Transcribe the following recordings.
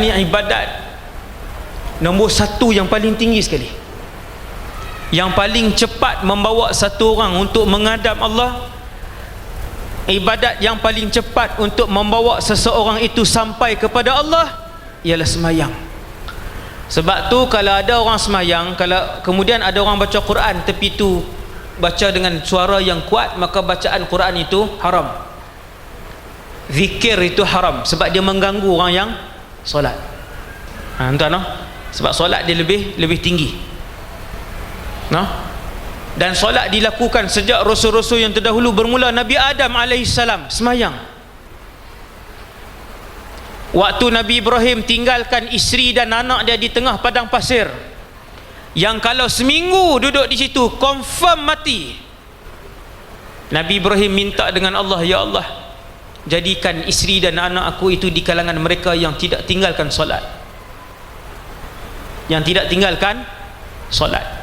ni ibadat nombor satu yang paling tinggi sekali, yang paling cepat membawa satu orang untuk menghadap Allah. Ibadat yang paling cepat untuk membawa seseorang itu sampai kepada Allah ialah semayang. Sebab tu kalau ada orang semayang, kalau kemudian ada orang baca Quran tepi tu baca dengan suara yang kuat, maka bacaan Quran itu haram, zikir itu haram, sebab dia mengganggu orang yang solat. Tuan, sebab solat dia lebih tinggi. Dan solat dilakukan sejak rasul-rasul yang terdahulu, bermula Nabi Adam alaihissalam semayang. Waktu Nabi Ibrahim tinggalkan isteri dan anak dia di tengah padang pasir, yang kalau seminggu duduk di situ confirm mati, Nabi Ibrahim minta dengan Allah, ya Allah, jadikan isteri dan anak aku itu di kalangan mereka yang tidak tinggalkan solat, yang tidak tinggalkan solat.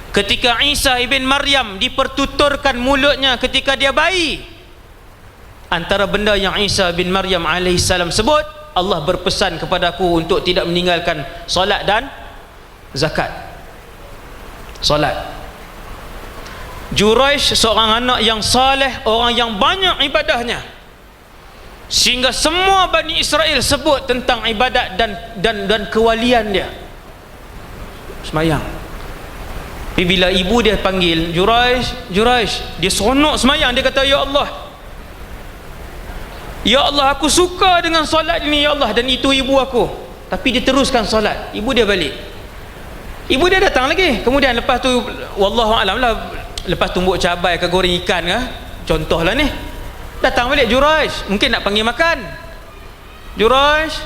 Ketika Isa ibn Maryam dipertuturkan mulutnya ketika dia bayi, antara benda yang Isa bin Maryam alaihissalam sebut, Allah berpesan kepadaku untuk tidak meninggalkan solat dan zakat. Solat. Juraish seorang anak yang saleh, orang yang banyak ibadahnya, sehingga semua Bani Israel sebut tentang ibadat dan kewalian dia. Semayang. Tapi bila ibu dia panggil Juraish, dia seronok semayang. Dia kata, ya Allah, ya Allah, aku suka dengan solat ini, ya Allah. Dan itu ibu aku. Tapi dia teruskan solat. Ibu dia balik. Ibu dia datang lagi. Kemudian lepas tu, wallahualam lah, lepas tumbuk cabai ke goreng ikan ke, contohlah ni, datang balik Juraish, mungkin nak panggil makan. Juraish,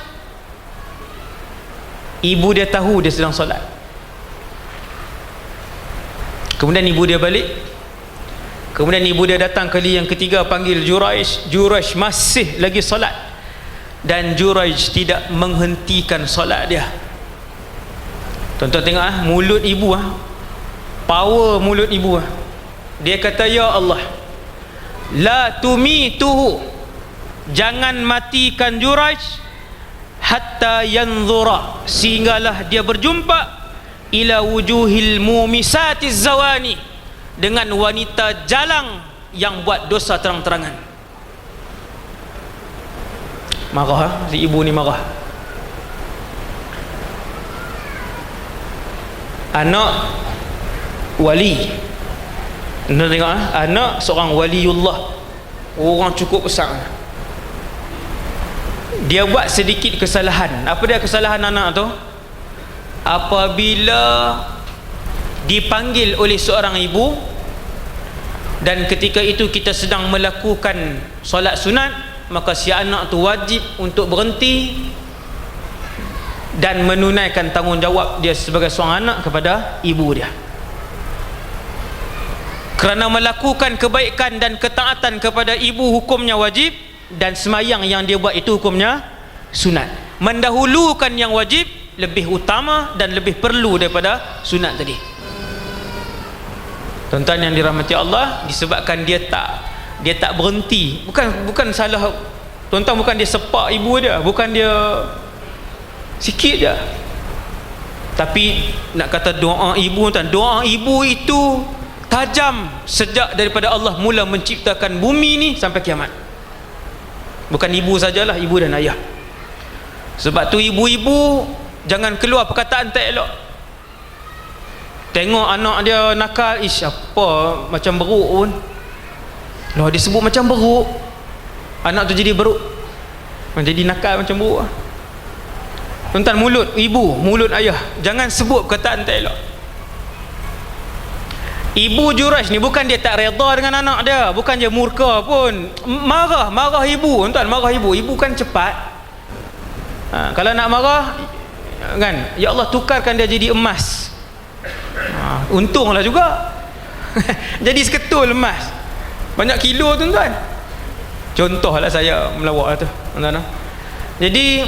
ibu dia tahu dia sedang solat. Kemudian ibu dia balik. Kemudian ibu dia datang kali yang ketiga, panggil Juraish. Juraish masih lagi solat, dan Juraish tidak menghentikan solat dia. Tuan-tuan tengok mulut ibu, power mulut ibu. Dia kata, ya Allah, la tumituhu, jangan matikan Juraish hatta yanzura, sehinggalah dia berjumpa ila wujuhil mumisatiz zawani, dengan wanita jalang yang buat dosa terang-terangan. Marah, si ibu ni marah. Anak wali, anda tengok, anak seorang waliullah, orang cukup besar, dia buat sedikit kesalahan. Apa dia kesalahan anak tu? Apabila dipanggil oleh seorang ibu, dan ketika itu kita sedang melakukan solat sunat, maka si anak tu wajib untuk berhenti dan menunaikan tanggungjawab dia sebagai seorang anak kepada ibu dia. Kerana melakukan kebaikan dan ketaatan kepada ibu hukumnya wajib, dan semayang yang dia buat itu hukumnya sunat. Mendahulukan yang wajib lebih utama dan lebih perlu daripada sunat tadi. Tuan-tuan yang dirahmati Allah, disebabkan dia tak berhenti, bukan salah tuan-tuan, bukan dia sepak ibu dia, bukan dia sikit je, tapi nak kata doa ibu, tuan, doa ibu itu tajam sejak daripada Allah mula menciptakan bumi ni sampai kiamat. Bukan ibu sajalah, ibu dan ayah. Sebab tu ibu-ibu jangan keluar perkataan tak elok. Tengok anak dia nakal, apa macam beruk pun, loh dia sebut macam beruk, anak tu jadi beruk, jadi nakal macam beruk. Tuan-tuan, mulut ibu, mulut ayah, jangan sebut perkataan tak elok. Ibu Juraish ni bukan dia tak redha dengan anak dia, bukan dia murka pun, marah ibu. Tuan-tuan, marah ibu kan cepat. Kalau nak marah kan, ya Allah tukarkan dia jadi emas, untunglah juga. Jadi seketul emas banyak kilo, tuan-tuan. Contohlah saya melawak tu, tuan-tuan. Jadi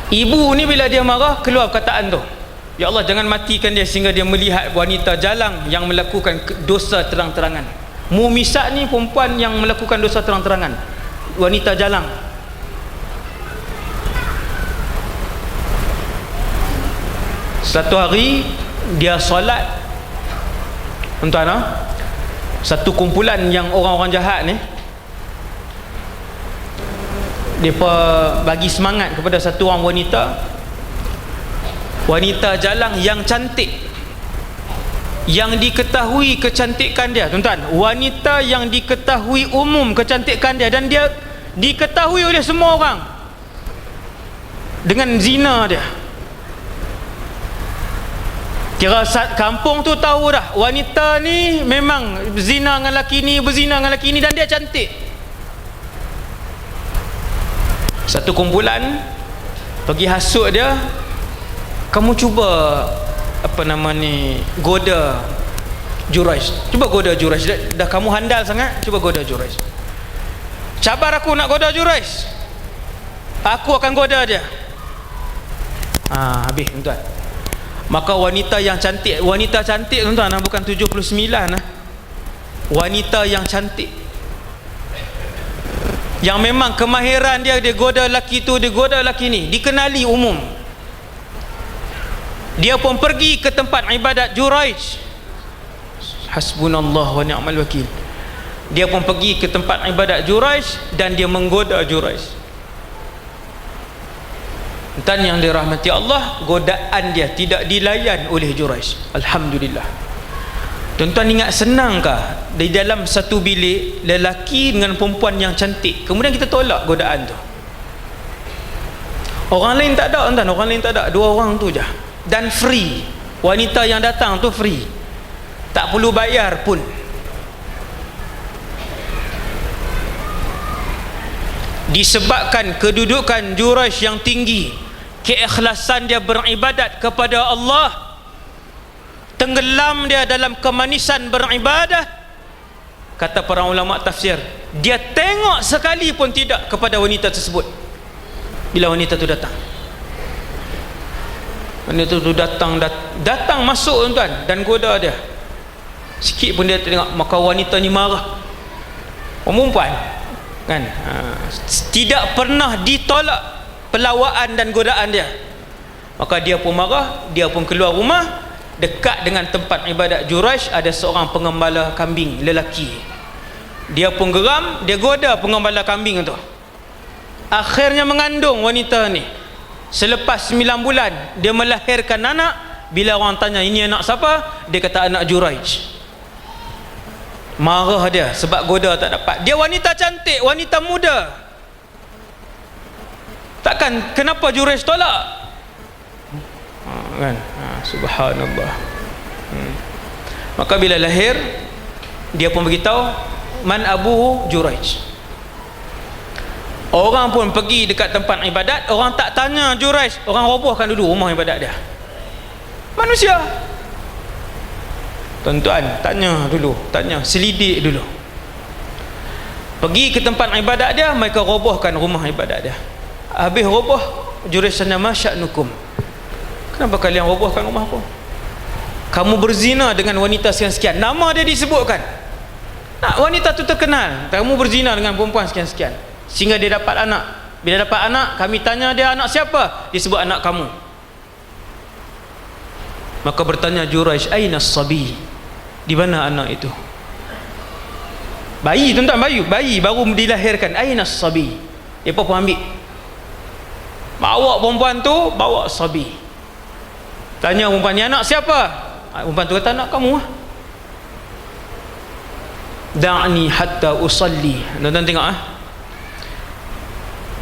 ibu ni bila dia marah keluar perkataan tu, ya Allah jangan matikan dia sehingga dia melihat wanita jalang yang melakukan dosa terang-terangan. Mumisat ni perempuan yang melakukan dosa terang-terangan, wanita jalang. Satu hari dia solat, tuan-tuan, satu kumpulan yang orang-orang jahat ni, mereka bagi semangat kepada satu orang wanita jalang yang cantik, yang diketahui kecantikan dia, tuan-tuan, wanita yang diketahui umum kecantikan dia, dan dia diketahui oleh semua orang dengan zina dia. Kira kampung tu tahu dah, wanita ni memang berzina dengan lelaki ni, dan dia cantik. Satu kumpulan pergi hasut dia, kamu cuba goda Juraij, cuba goda Juraij, dah kamu handal sangat, cuba goda Juraij. Cabar aku nak goda Juraij, aku akan goda dia. Habis, tuan-tuan. Maka wanita cantik, tuan-tuan, bukan 79, wanita yang cantik, yang memang kemahiran dia goda lelaki tu, dia goda lelaki ni, dikenali umum. Dia pun pergi ke tempat ibadat Juraij. Hasbunallah wa ni'mal wakil. Dia pun pergi ke tempat ibadat Juraij dan dia menggoda Juraij. Dan yang dirahmati Allah, godaan dia tidak dilayan oleh Juraij. Alhamdulillah. Tuan-tuan ingat senangkah di dalam satu bilik lelaki dengan perempuan yang cantik, kemudian kita tolak godaan tu? Orang lain tak ada, tuan-tuan, orang lain tak ada, dua orang tu je. Dan free, wanita yang datang tu free, tak perlu bayar pun. Disebabkan kedudukan Juraij yang tinggi, keikhlasan dia beribadat kepada Allah, tenggelam dia dalam kemanisan beribadah, kata para ulama tafsir, dia tengok sekali pun tidak kepada wanita tersebut. Bila wanita tu datang, wanita tu datang masuk, tuan-tuan, dan goda dia, sikit pun dia tengok, maka wanita ni marah. Perempuan kan, tidak pernah ditolak pelawaan dan godaan dia, maka dia pun marah, dia pun keluar rumah. Dekat dengan tempat ibadat Juraij ada seorang pengembala kambing lelaki, dia pun geram, dia goda pengembala kambing tu. Akhirnya mengandung wanita ni. Selepas 9 bulan dia melahirkan anak. Bila orang tanya, ini anak siapa? Dia kata anak Juraij. Marah dia sebab goda tak dapat. Dia wanita cantik, wanita muda. Takkan kenapa Juraij tolak? Kan? Subhanallah. Maka bila lahir, dia pun beritahu, man abuhu Juraij. Orang pun pergi dekat tempat ibadat, orang tak tanya Juraij, orang robohkan dulu rumah ibadat dia. Manusia, tuan-tuan, tanya dulu, selidik dulu. Pergi ke tempat ibadat dia, mereka robohkan rumah ibadat dia. Habis roboh, Juraij tanya, masya'nukum, kenapa kalian robohkan rumah aku? Kamu berzina dengan wanita sekian-sekian, nama dia disebutkan. Wanita tu terkenal, kamu berzina dengan perempuan sekian-sekian, sehingga dia dapat anak. Bila dapat anak, kami tanya dia, anak siapa? Dia sebut anak kamu. Maka bertanya Juraij, aina as-sabi, di mana anak itu? Bayi, tuan-tuan, bayi baru dilahirkan. Aina as-sabi, dia pun ambil, bawa perempuan tu, bawa sabi. Tanya perempuan ni, anak siapa? Perempuan tu kata, anak kamu. Da'ni hatta usalli. Tuan-tuan tengok,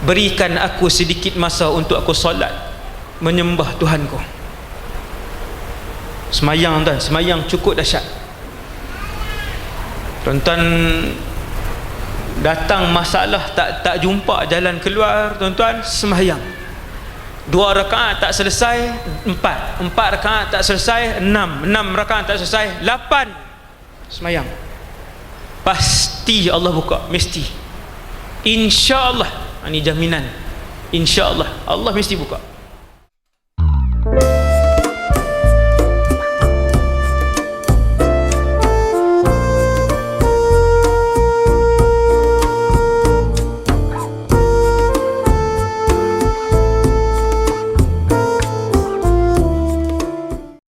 berikan aku sedikit masa untuk aku solat, menyembah Tuhanku. Semayang, tuan, semayang cukup dahsyat. Tuan-tuan, datang masalah tak jumpa jalan keluar, tuan-tuan, semayang. 2 rakaat tak selesai, 4 rakaat tak selesai, 6 rakaat tak selesai, 8 semayang. Pasti Allah buka, mesti, insya-Allah. Ini jaminan, insya-Allah Allah mesti buka.